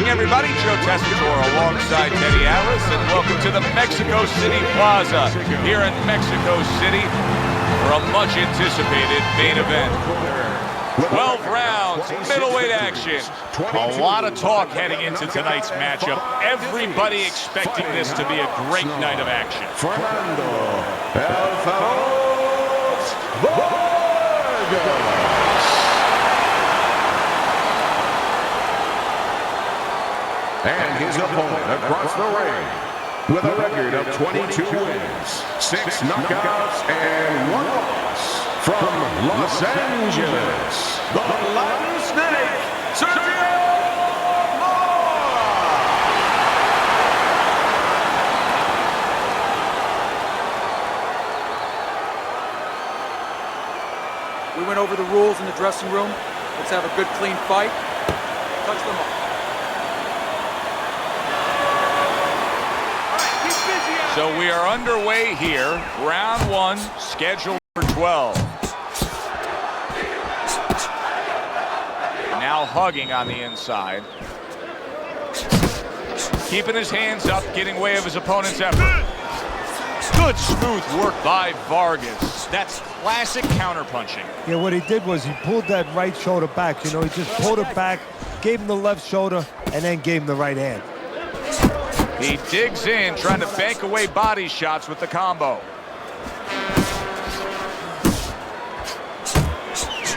evening, everybody. Joe Tessitore alongside Teddy Atlas, and welcome to the Mexico City Plaza here in Mexico City for a much-anticipated main event. 12 rounds, middleweight action. A lot of talk heading into tonight's matchup. Everybody expecting this to be a great night of action. Fernando Vargas. And his opponent across the ring with a record of 22 wins, 6 knockouts, and 1 loss. From Los Angeles, the Latin Snake, Sergio Mora. We went over the rules in the dressing room. Let's have a good, clean fight. Touch them up. So we are underway here. Round 1, scheduled for 12. Now hugging on the inside. Keeping his hands up, getting way of his opponent's effort. Good smooth work by Vargas. That's classic counterpunching. Yeah, what he did was he pulled that right shoulder back. You know, he just pulled it back, gave him the left shoulder, and then gave him the right hand. He digs in, trying to bank away body shots with the combo.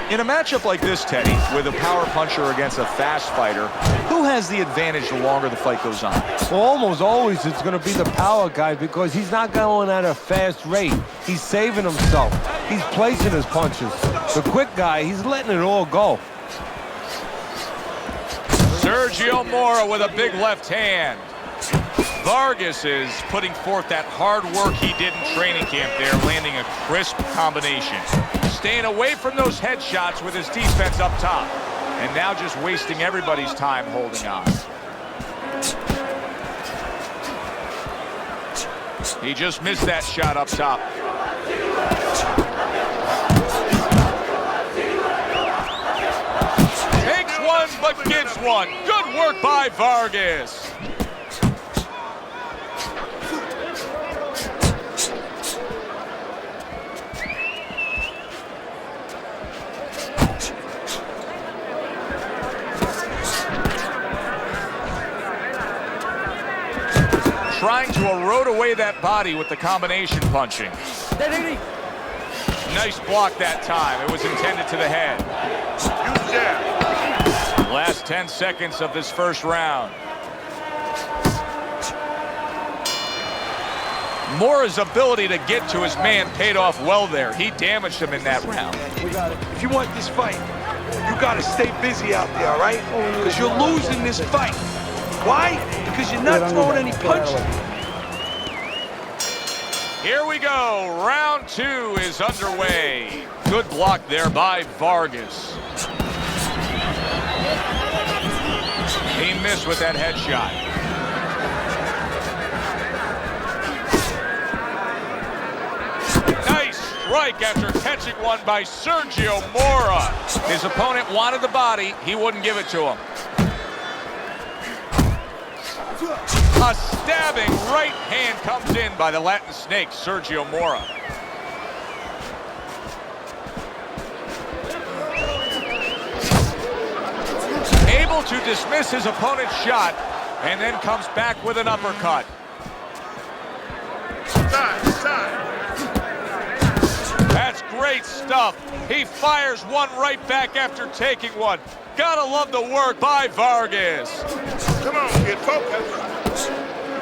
In a matchup like this, Teddy, with a power puncher against a fast fighter, who has the advantage the longer the fight goes on? Well, almost always it's going to be the power guy because he's not going at a fast rate. He's saving himself. He's placing his punches. The quick guy, he's letting it all go. Sergio Mora with a big left hand. Vargas is putting forth that hard work he did in training camp there, landing a crisp combination. Staying away from those headshots with his defense up top. And now just wasting everybody's time holding on. He just missed that shot up top. Takes one, but gets one. Good work by Vargas. Trying to erode away that body with the combination punching. Nice block that time. It was intended to the head. Last 10 seconds of this first round. Mora's ability to get to his man paid off well there. He damaged him in that round. If you want this fight, you got to stay busy out there, all right? Because you're losing this fight. Why? Because you're not throwing any punches. Here we go. Round 2 is underway. Good block there by Vargas. He missed with that headshot. Nice strike after catching one by Sergio Mora. His opponent wanted the body. He wouldn't give it to him. A stabbing right hand comes in by the Latin Snake, Sergio Mora. Able to dismiss his opponent's shot, and then comes back with an uppercut. That's great stuff. He fires one right back after taking one. Gotta love the work by Vargas. Come on, kid, focus.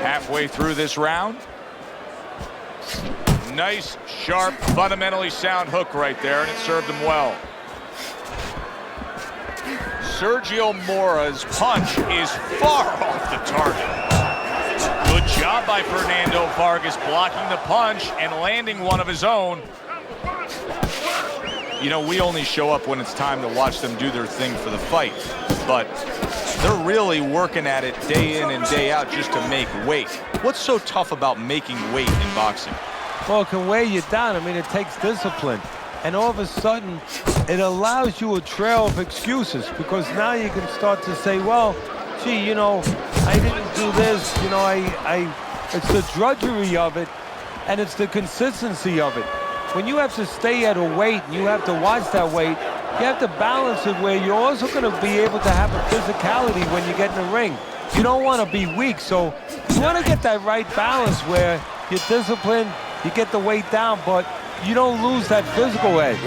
Halfway through this round. Nice, sharp, fundamentally sound hook right there, and it served him well. Sergio Mora's punch is far off the target. Good job by Fernando Vargas blocking the punch and landing one of his own. You know, we only show up when it's time to watch them do their thing for the fight, but they're really working at it day in and day out just to make weight. What's so tough about making weight in boxing? Well, it can weigh you down. I mean, it takes discipline. And all of a sudden, it allows you a trail of excuses because now you can start to say, well, gee, you know, I didn't do this, you know, it's the drudgery of it, and it's the consistency of it. When you have to stay at a weight and you have to watch that weight, you have to balance it where you're also going to be able to have a physicality when you get in the ring. You don't want to be weak, so you want to get that right balance where you're disciplined, you get the weight down, but you don't lose that physical edge.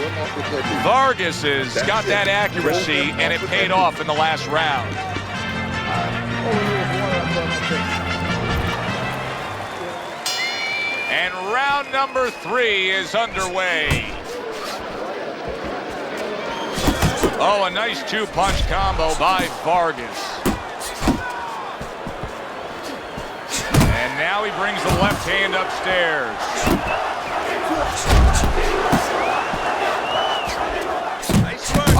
Vargas has got that accuracy, and it paid off in the last round. And round number 3 is underway. Oh, a nice 2-punch combo by Vargas. And now he brings the left hand upstairs.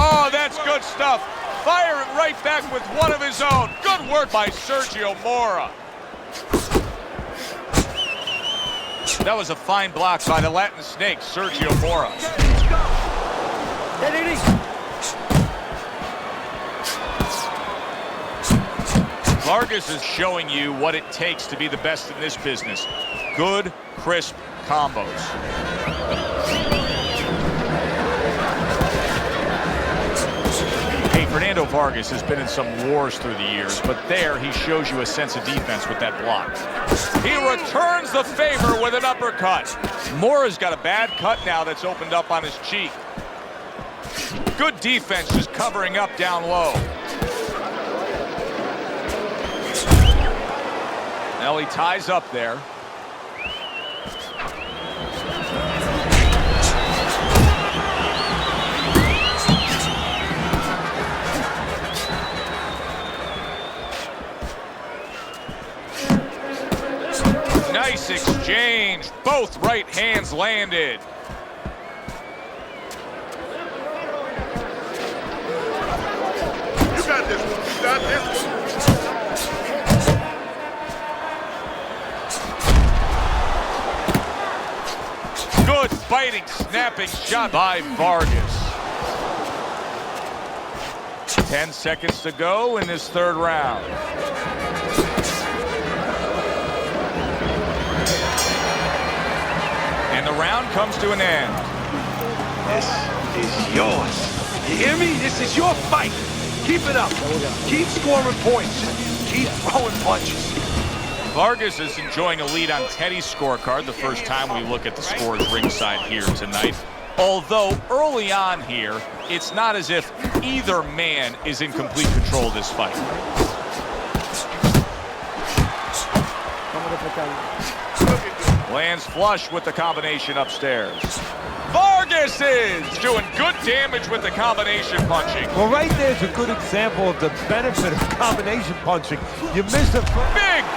Oh, that's good stuff. Firing right back with one of his own. Good work by Sergio Mora. That was a fine block by the Latin Snake, Sergio Mora. Vargas is showing you what it takes to be the best in this business. Good, crisp combos. Hey, Fernando Vargas has been in some wars through the years, but there he shows you a sense of defense with that block. He returns the favor with an uppercut. Mora's got a bad cut now that's opened up on his cheek. Good defense, just covering up down low. Now he ties up there. Nice exchange. Both right hands landed. You got this one. You got this one. Good biting, snapping shot by Vargas. 10 seconds to go in this third round. And the round comes to an end. This is yours. You hear me? This is your fight. Keep it up. Keep scoring points. Just keep throwing punches. Vargas is enjoying a lead on Teddy's scorecard the first time we look at the scores ringside here tonight. Although early on here, it's not as if either man is in complete control of this fight. Lands flush with the combination upstairs. Vargas is doing good damage with the combination punching. Well, right there's a good example of the benefit of combination punching. You miss a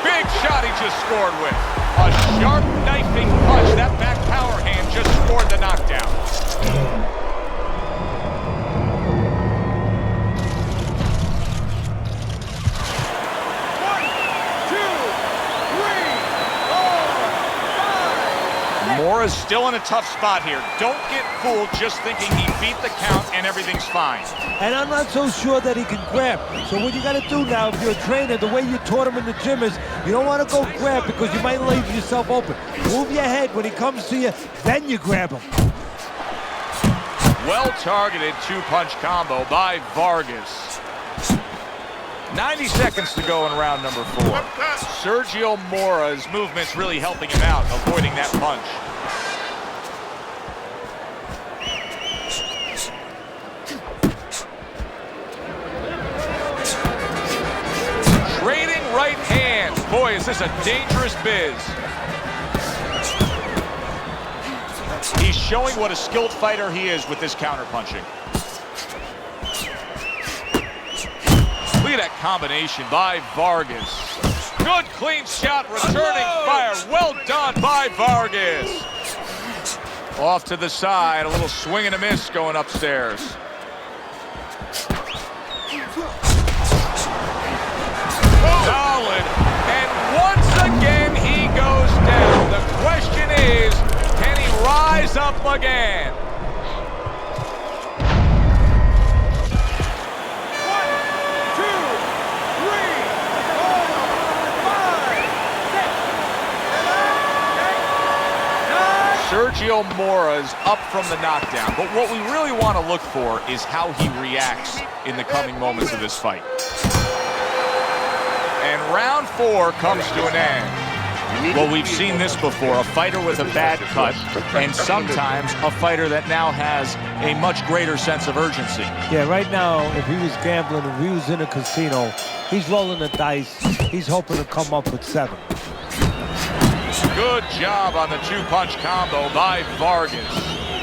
Big shot he just scored with. A sharp knifing punch. That back power hand just scored the knockdown. Mora's still in a tough spot here. Don't get fooled just thinking he beat the count and everything's fine. And I'm not so sure that he can grab. So what you got to do now, if you're a trainer, the way you taught him in the gym is you don't want to go grab because you might leave yourself open. Move your head when he comes to you, then you grab him. Well-targeted 2-punch combo by Vargas. 90 seconds to go in round number 4. Sergio Mora's movement's really helping him out, avoiding that punch. Trading right hands. Boy, is this a dangerous biz. He's showing what a skilled fighter he is with this counter-punching. Look at that combination by Vargas. Good clean shot, returning fire. Well done by Vargas. Off to the side, a little swing and a miss going upstairs. Solid. And once again, he goes down. The question is, can he rise up again? Sergio Mora's up from the knockdown, but what we really want to look for is how he reacts in the coming moments of this fight. And round 4 comes to an end. Well, we've seen this before, a fighter with a bad cut, and sometimes a fighter that now has a much greater sense of urgency. Yeah, right now, if he was gambling, if he was in a casino, he's rolling the dice. He's hoping to come up with 7. Good job on the 2-punch combo by Vargas.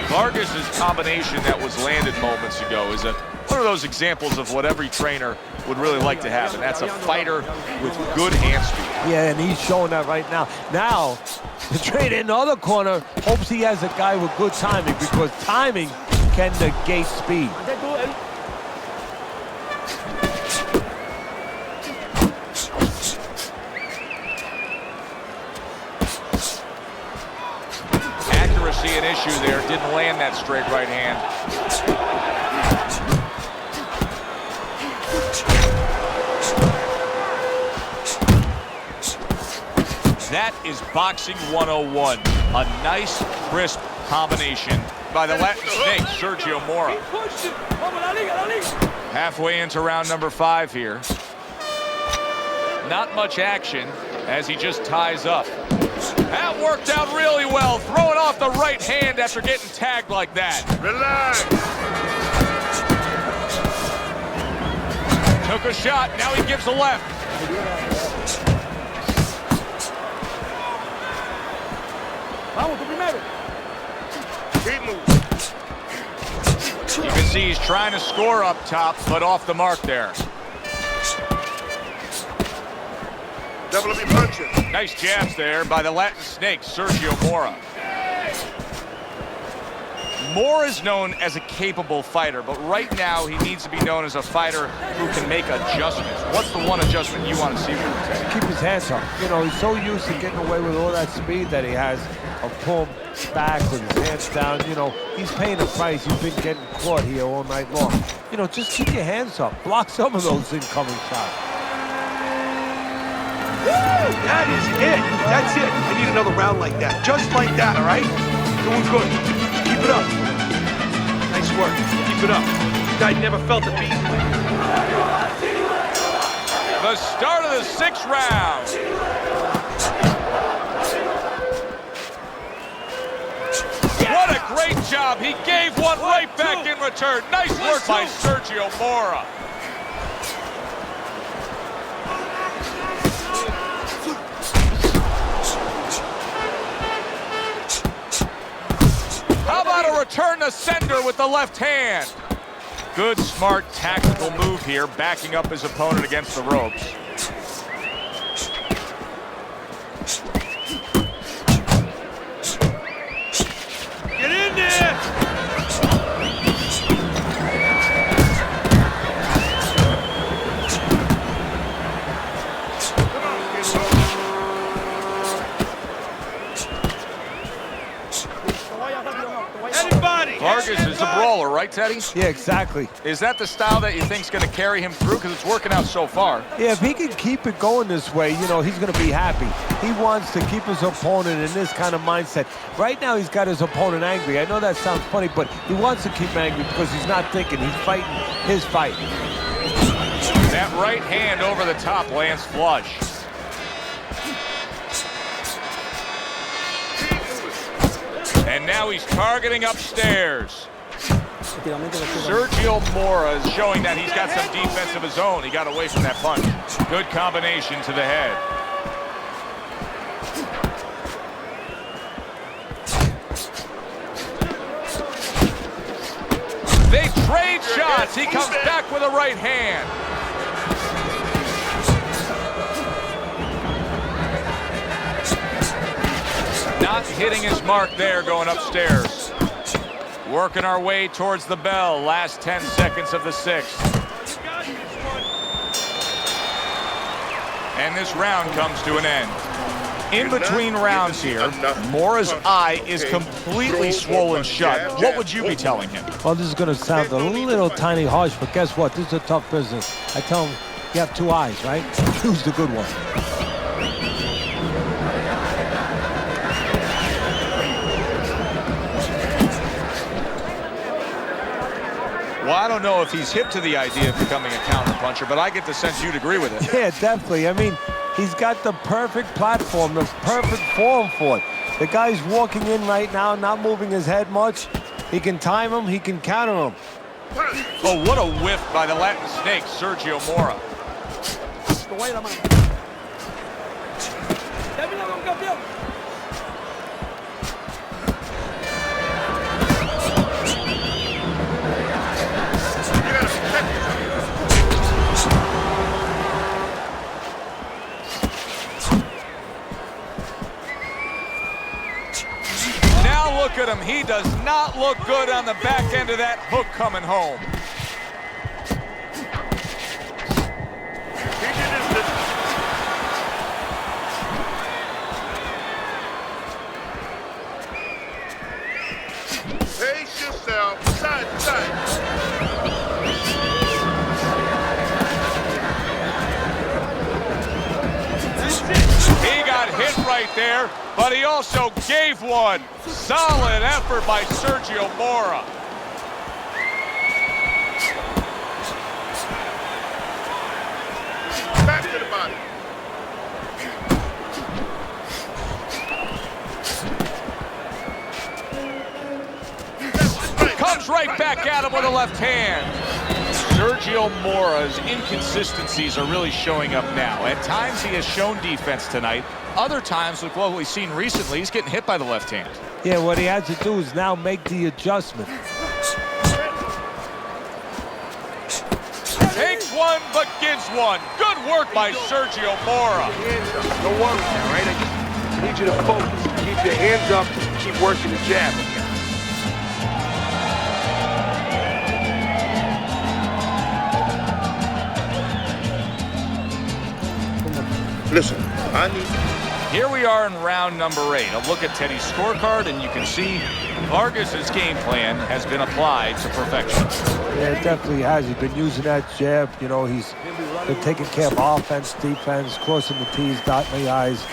Vargas's combination that was landed moments ago is one of those examples of what every trainer would really like to have, and that's a fighter with good hand speed. Yeah, and he's showing that right now. Now, the trainer in the other corner hopes he has a guy with good timing, because timing can negate speed. Accuracy an issue there, didn't land that straight right hand. That is boxing 101. A nice, crisp combination by the Latin snake, Sergio Mora. Halfway into round number 5 here. Not much action as he just ties up. That worked out really well, throwing off the right hand after getting tagged like that. Relax. Took a shot, now he gives a left. Keep moving. You can see he's trying to score up top, but off the mark there. Double me punching. Nice jabs there by the Latin snake, Sergio Mora. Mora is known as a capable fighter, but right now he needs to be known as a fighter who can make adjustments. What's the one adjustment you want to see from him? Keep his hands up. You know, he's so used to getting away with all that speed that he has, of pull back with his hands down. You know, he's paying a price. He's been getting caught here all night long. You know, just keep your hands up. Block some of those incoming shots. That is it. That's it. I need another round like that. Just like that, all right? Doing good. Keep it up. Nice work. Keep it up. Guy never felt a beat. The start of the 6th round. What a great job. He gave one right back in return. Nice work by Sergio Mora. How about a return to sender with the left hand? Good, smart, tactical move here, backing up his opponent against the ropes. Get in there! Vargas is a brawler, right, Teddy? Yeah, exactly. Is that the style that you think's going to carry him through? Because it's working out so far. Yeah, if he can keep it going this way, you know, he's going to be happy. He wants to keep his opponent in this kind of mindset. Right now, he's got his opponent angry. I know that sounds funny, but he wants to keep him angry because he's not thinking. He's fighting his fight. That right hand over the top lands flush. And now he's targeting upstairs. Sergio Mora is showing that he's got some defense of his own. He got away from that punch. Good combination to the head. They trade shots. He comes back with a right hand. Not hitting his mark there, going upstairs. Working our way towards the bell. Last 10 seconds of the 6th. And this round comes to an end. In between rounds here, Mora's eye is completely swollen shut. What would you be telling him? Well, this is going to sound a little tiny harsh, but guess what? This is a tough business. I tell him, you have 2 eyes, right? Choose the good one. Well, I don't know if he's hip to the idea of becoming a counterpuncher, but I get the sense you'd agree with it. Yeah, definitely. I mean, he's got the perfect platform, the perfect form for it. The guy's walking in right now, not moving his head much. He can time him, he can counter him. Oh, what a whiff by the Latin snake, Sergio Mora. Now look at him. He does not look good on the back end of that hook coming home. Pace yourself, side to side. He got hit right there, but he also gave one. Solid effort by Sergio Mora. Back to the body. Comes right back at him with a left hand. Sergio Mora's inconsistencies are really showing up now. At times he has shown defense tonight. Other times, with what we've seen recently, he's getting hit by the left hand. Yeah, what he has to do is now make the adjustment. Takes one, but gives one. Good work by Sergio Mora. Hands up. Don't worry, all right? I need you to focus. Keep your hands up. Keep working the jab. Listen, I need... Here we are in round number 8. A look at Teddy's scorecard, and you can see Vargas's game plan has been applied to perfection. Yeah, it definitely has. He's been using that jab. You know, he's been taking care of offense, defense, crossing the T's, dotting the I's.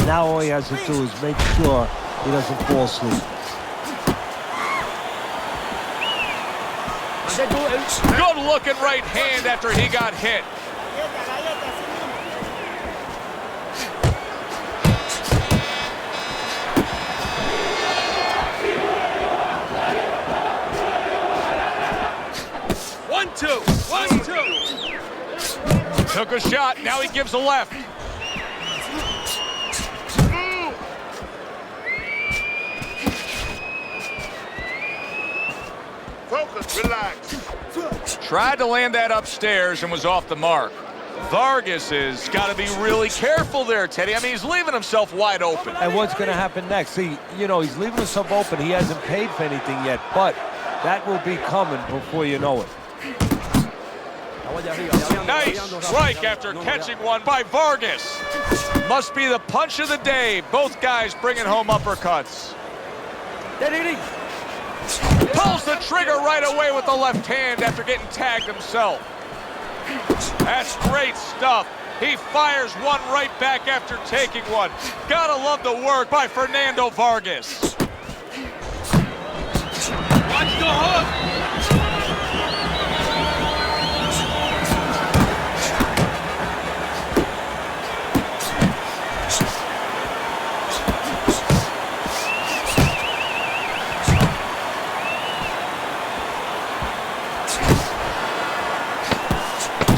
Now all he has to do is make sure he doesn't fall asleep. Good looking right hand after he got hit. One, two. Took a shot, now he gives a left. Focus, relax. Tried to land that upstairs and was off the mark. Vargas has got to be really careful there, Teddy. I mean, he's leaving himself wide open. And what's going to happen next? See, you know, he's leaving himself open. He hasn't paid for anything yet, but that will be coming before you know it. Nice strike after catching one by Vargas. Must be the punch of the day. Both guys bringing home uppercuts. Pulls the trigger right away with the left hand after getting tagged himself. That's great stuff. He fires one right back after taking one. Gotta love the work by Fernando Vargas. Watch the hook.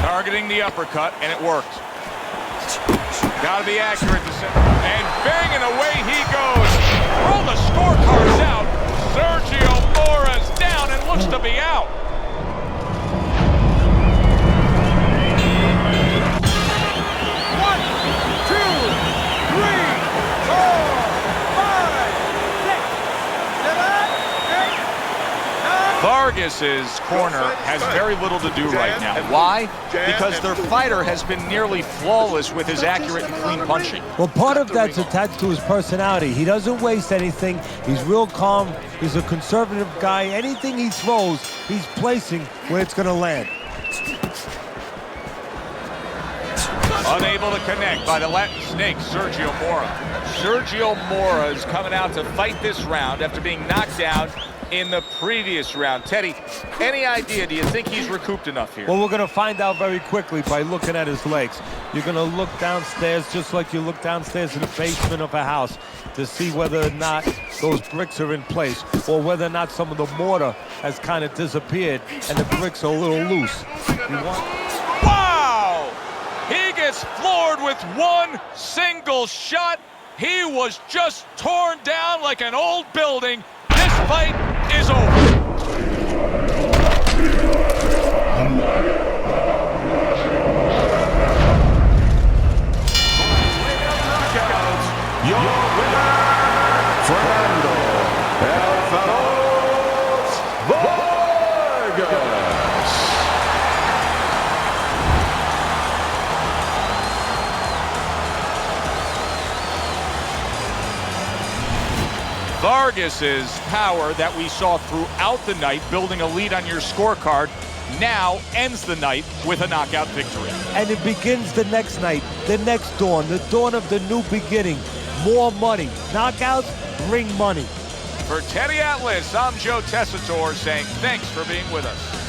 Targeting the uppercut, and it worked. Gotta be accurate. And banging away he goes. Roll the scorecards out. Sergio Mora's down and looks to be out. One, two, three, 4, 5, 6, 7, 8, 9. Vargas's corner has very little to do right now. Why? Because their fighter has been nearly flawless with his accurate and clean punching. Well, part of that's attached to his personality. He doesn't waste anything. He's real calm. He's a conservative guy. Anything he throws, he's placing where it's going to land. Unable to connect by the Latin snake, Sergio Mora. Sergio Mora is coming out to fight this round after being knocked down in the previous round. Teddy, any idea? Do you think he's recouped enough here? Well, we're going to find out very quickly by looking at his legs. You're going to look downstairs just like you look downstairs in the basement of a house to see whether or not those bricks are in place or whether or not some of the mortar has kind of disappeared and the bricks are a little loose. Wow! He gets floored with one single shot. He was just torn down like an old building. This fight is over. Your winner, Fernando Vargas. Vargas's power that we saw throughout the night, building a lead on your scorecard, now ends the night with a knockout victory. And it begins the next night, the next dawn, the dawn of the new beginning. More money. Knockouts bring money. For Teddy Atlas, I'm Joe Tessitore saying thanks for being with us.